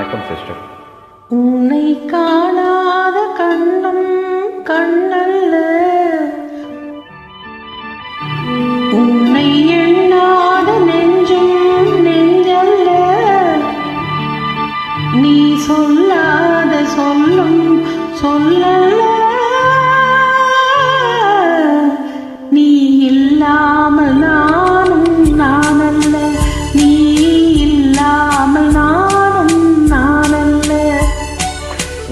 வணக்கம் சிஸ்டர். உன்னை காணாத கண்ணம் கண்ணல்ல, உன்னை எண்ணாத நெஞ்சும் நெஞ்சல்ல, நீ சொல்லாத சொல்லும் சொல்லல்ல, நீ இல்லாமல் நானும் நானல்ல, நீ இல்லாமல் நானும் நானல்ல.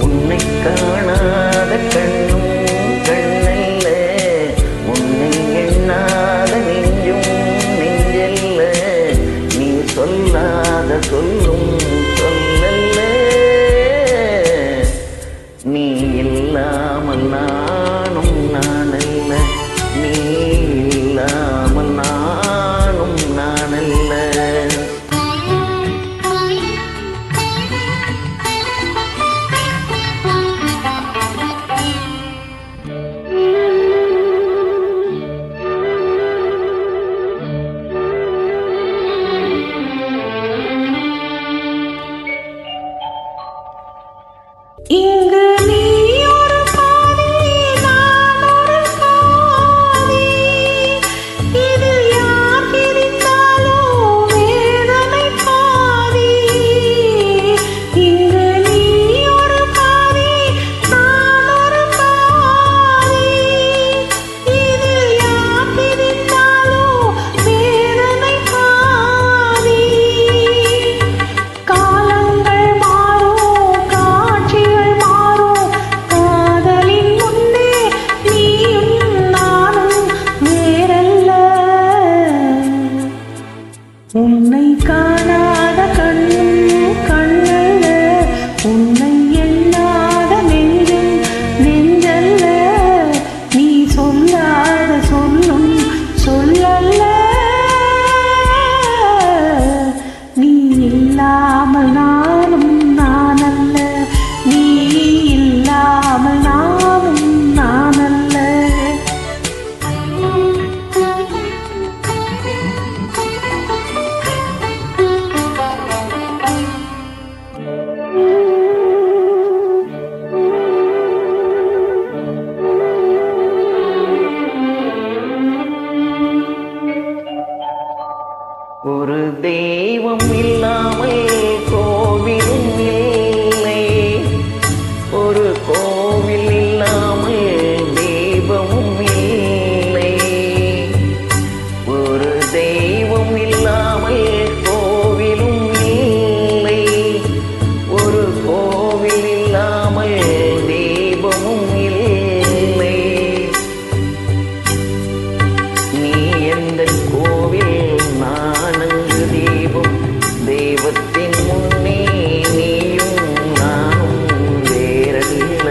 உன்னை காணாத கண்ணும் கண்ணல்ல, உன்னை எண்ணாத நெஞ்சும் நெஞ்சல்ல, நீ சொல்லாத சொல்லும் சொல்லல்ல, நீ இல்லாமல் நானும் நானல்ல, நீ இல்லாமல் நானும் நானல்ல. இங்கு நீ ஒரு பாதி, நான் ஒரு பாதி, இதில் யார் பிரித்தாலும் வேதனை பாதி. இங்கு நீ ஒரு பாதி, நான் ஒரு பாதி, இதில் யார் பிரித்தாலும் வேதனை பாதி. காலங்கள் மாறும், காட்சிகள் மாறும், காதலின் முன்னே நீயும் நானும் வேறல்ல. உன்னை காணாத கண்ணும் கண்ணல்ல, உன்னை எண்ணாத நெஞ்சும் நெஞ்சல்ல, நீ சொல்லாத சொல்லும் சொல்லல்ல, நீ இல்லாமல் நானும் நானல்ல, நீ இல்லாமல் நானும் நானல்ல. ஒரு தெய்வம் இல்லாமல் கோவிலும் இல்லை, ஒரு கோவில் இல்லாமல் தெய்வமும் இல்லை, ஒரு தெய்வம் இல்லாமல் கோவிலும் இல்லை, ஒரு கோவில் இல்லாமல் தெய்வமும் இல்லை. நீ எந்த கோவில், நான் அங்கு தெய்வம், தெய்வத்தின் முன்னே நீயும் நானும் வேறல்ல.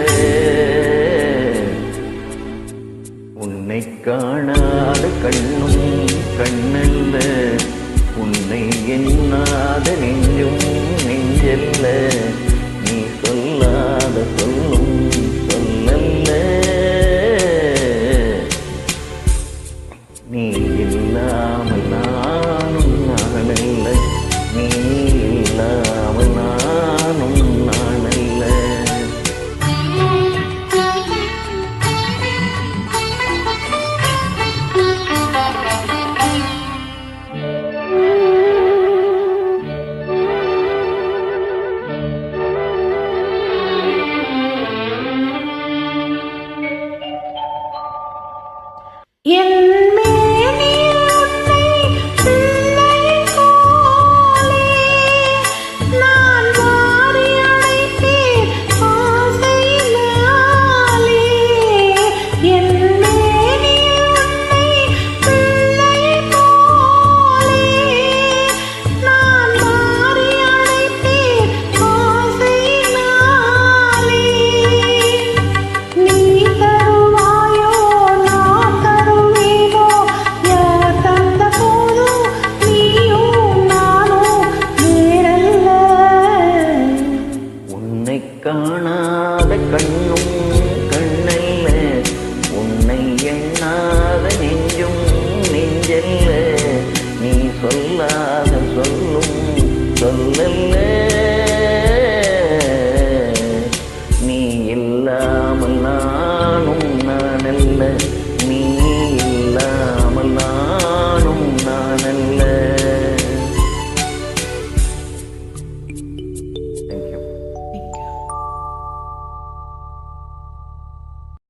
உன்னை காணாத கண்ணும் கண்ணல்ல, உன்னை எண்ணாத நெஞ்சும் நெஞ்சல்ல, நீ சொல்லாத சொல்லும் சொல்லல்ல, நீ இல்லாமல் நானும் நானல்ல, நீ இல்லாமல் நானும் நானல்ல. என் மேனியில் உன்னை பிள்ளையைப் போலே நான் வாரி அணைத்தேன் ஆசையினாலே. என் மேனியில் உன்னை பிள்ளையைப் போலே நான் வாரி அணைத்தேன் ஆசையினாலே. நீ தருவாயோ நான் தருவேனோ, யார் தந்த போதும் நீயும் நானும் வேறல்ல. உன்னை காணாத கண்ணும் கண்ணல்ல, உன்னை எண்ணாத நெஞ்சும் நெஞ்சல்ல, நீ சொல்லாத சொல்லும் சொல்லல்ல.